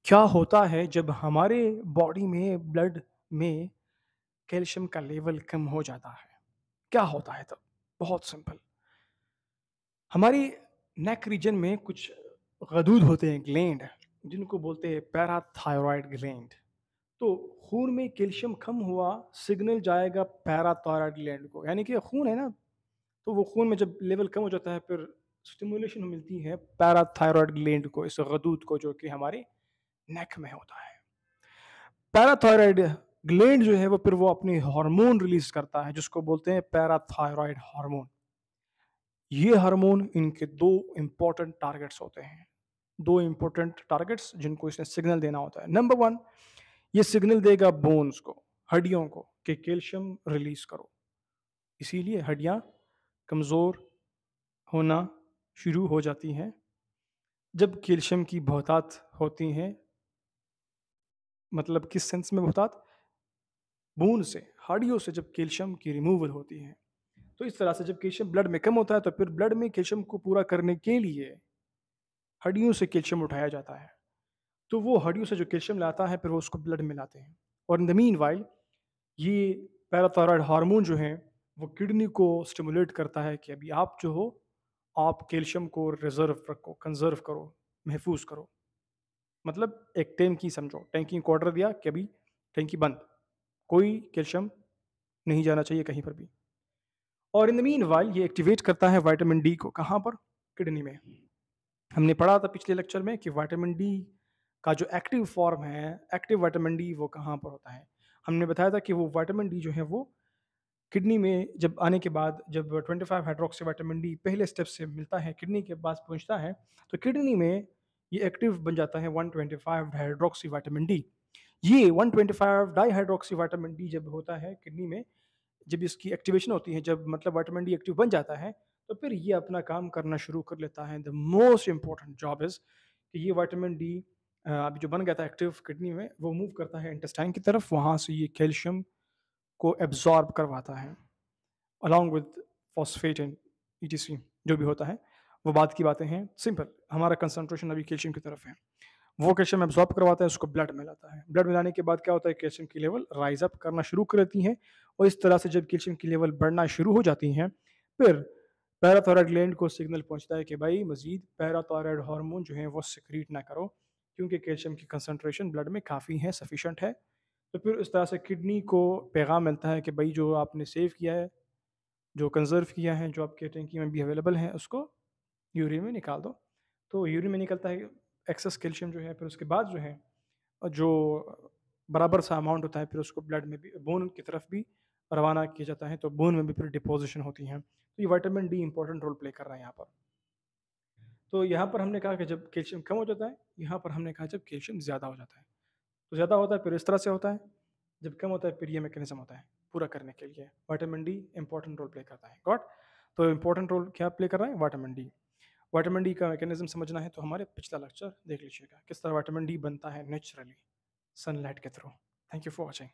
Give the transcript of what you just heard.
क्या होता है जब हमारे बॉडी में ब्लड में कैल्शियम का लेवल कम हो जाता है? क्या होता है तब? बहुत सिंपल। हमारी नेक रीजन में कुछ गदूद होते हैं, ग्लैंड, जिनको बोलते हैं पैराथायरॉयड ग्लैंड। तो खून में कैल्शियम कम हुआ, सिग्नल जाएगा पैराथायरॉयड ग्लैंड को, यानी कि खून है ना, तो वो खून में जब लेवल कम हो जाता है फिर स्टिमुलेशन मिलती है पैराथायरॉयड ग्लैंड को, इस गदूद को जो कि हमारे नेक में होता है। पैराथायरॉयड ग्लैंड जो है वो फिर वो अपनी हार्मोन रिलीज करता है जिसको बोलते हैं पैराथायरॉयड हार्मोन। ये हार्मोन, इनके दो इंपॉर्टेंट टारगेट्स होते हैं। दो इंपॉर्टेंट टारगेट्स जिनको इसने सिग्नल देना होता है। नंबर वन, ये सिग्नल देगा बोन्स को, हड्डियों को, कि कैल्शियम रिलीज करो। इसीलिए हड्डियां कमजोर होना शुरू हो जाती हैं जब कैल्शियम की बहुतात होती है। मतलब किस सेंस में बहुतात? बोन से, हड्डियों से जब कैल्शियम की रिमूवल होती है। तो इस तरह से जब कैल्शियम ब्लड में कम होता है तो फिर ब्लड में कैल्शियम को पूरा करने के लिए हड्डियों से कैल्शियम उठाया जाता है। तो वो हड्डियों से जो कैल्शियम लाता है फिर वो उसको ब्लड में लाते हैं। और इन द मीन वाइल ये पैराथायरॉयड हार्मोन जो है वो किडनी को स्टिमुलेट करता है कि अभी आप जो हो, आप कैल्शियम को रिजर्व रखो, कंजर्व करो, महफूज करो। मतलब एक टैंकी समझो, टैंकी को ऑर्डर दिया कि अभी टैंकी बंद, कोई कैल्शियम नहीं जाना चाहिए कहीं पर भी। और इन द मीन वाइल ये एक्टिवेट करता है विटामिन डी को। कहाँ पर? किडनी में। हमने पढ़ा था पिछले लेक्चर में कि विटामिन डी का जो एक्टिव फॉर्म है, एक्टिव विटामिन डी, वो कहाँ पर होता है। हमने बताया था कि वो विटामिन डी जो है वो किडनी में जब आने के बाद, जब 25 हाइड्रोक्सी विटामिन डी पहले स्टेप से मिलता है, किडनी के पास पहुंचता है, तो किडनी में ये एक्टिव बन जाता है 125 हाइड्रोक्सी विटामिन डी। ये 125 डाई हाइड्रोक्सी विटामिन डी जब होता है किडनी में, जब इसकी एक्टिवेशन होती है, जब मतलब विटामिन डी एक्टिव बन जाता है, तो फिर ये अपना काम करना शुरू कर लेता है। The most important job is कि ये विटामिन डी अभी जो बन गया था एक्टिव किडनी में, वो मूव करता है इंटेस्टाइन की तरफ, वहां से ये कैल्शियम को एब्जॉर्ब करवाता है along with phosphate and etc, जो भी होता है वो बात की बातें हैं। सिंपल, हमारा कंसंट्रेशन अभी कैल्शियम की तरफ है। वो कैल्शियम एब्जॉर्ब करवाता है, उसको ब्लड में लाता है। ब्लड में लाने के बाद क्या होता है, कैल्शियम की लेवल राइज अप करना शुरू कर देती है। और इस तरह से जब कैल्शियम की लेवल बढ़ना शुरू हो जाती है, फिर पैराथायरॉयड ग्लैंड को सिग्नल पहुंचता है कि भाई मजीद पैराथायरॉयड हार्मोन जो है वो सिक्रीट ना करो, क्योंकि कैल्शियम की कंसंट्रेशन ब्लड में काफ़ी है, सफिशेंट है। तो फिर इस तरह से किडनी को पैगाम मिलता है कि भाई जो आपने सेव किया है, जो कंजर्व किया है, जो आपके टैंकी में भी अवेलेबल है, उसको यूरिन में निकाल दो। तो यूरिन में निकलता है एक्सेस कैल्शियम जो है, फिर उसके बाद जो है जो बराबर सा अमाउंट होता है, फिर उसको ब्लड में भी, बोन की तरफ भी रवाना किया जाता है, तो बोन में भी फिर डिपोजिशन होती है। तो ये vitamin D important role play कर रहा है यहाँ पर। तो यहाँ पर हमने कहा कि जब कैल्शियम कम हो जाता है, यहाँ पर हमने कहा जब कैल्शियम ज़्यादा हो जाता है। तो ज़्यादा होता है फिर इस तरह से होता है, जब कम होता है फिर ये मैकेनिज्म होता है पूरा करने के लिए। Vitamin D important role play करता है, गॉट? तो इंपॉर्टेंट रोल क्या प्ले कर रहा है? Vitamin D. विटामिन डी का मैकेनिज्म समझना है तो हमारे पिछला लेक्चर देख लीजिएगा, किस तरह विटामिन डी बनता है नेचुरली सनलाइट के through. Thank you for watching.